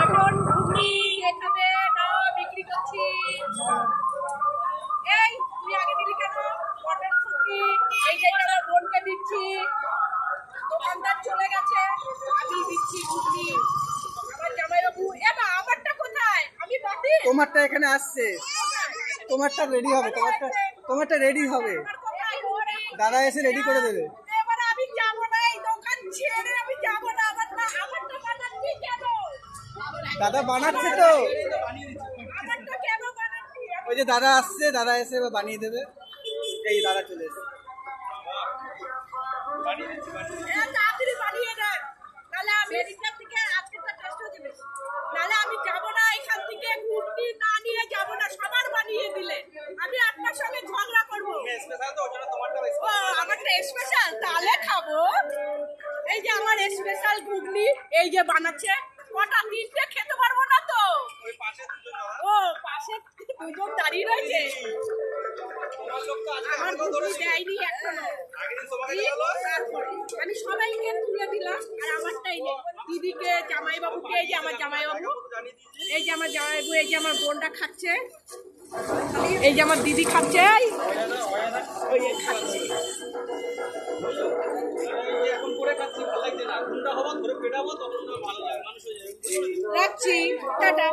Mutton ঘুগনি এখানে নাও বিক্রি করছি। এই তুই আগে দিলি কেন মটন ঘুগনি? এই যে আমার বোনকে দিচ্ছি, দোকানদার চলে গেছে, আমি দিচ্ছি ঘুগনি। আমার জামাইবাবু এবা আমারটা কোথায়? আমি বাতি তোমারটা এখানে আসছে, তোমারটা রেডি হবে, তোমারটা রেডি হবে, দাদা এসে রেডি করে দেবে। এবার আমি যাব না, এই দোকান ছেড়ে আমি যাব না। আমারটা বানাচ্ছি কেন? দাদা বানাচ্ছে তো, আমারটা কেন বানাচ্ছি? ওই যে দাদা আসছে, দাদা এসে এবার বানিয়ে দেবে। এই দাদা চলে এসে তাড়াতাড়ি বানিয়ে দেন, নাহলে আমি এখান থেকে আজকে তো টেস্ট হয়ে যাবে। নাহলে আমি যাব না এখান থেকে, ঘুগনি না নিয়ে যাব না। সবার বানিয়ে দিলে আমি আপনার সঙ্গে ঝগড়া করবো। ও আমারটা স্পেশাল, তাহলে খাবো। এই যে আমার স্পেশাল ঘুগনি, এই যে বানাচ্ছে। কটা তিনটে খেতে পারবো না তো। ও পাশে দুজন দাঁড়িয়ে রয়েছে, আমার ঘুগনি দেয়নি এখনো। আমি সবাইকে তুলে দিলাম, আর আমারটাই নেই। দিদিকে, জামাইবাবুকে, এই যে আমার জামাইবাবু, এই যে আমার জামাইবাবু, এই যে আমার বোনটা খাচ্ছে, এই যে আমার দিদি খাচ্ছে, ওই যে খাচ্ছে। রাখছি, টাটা।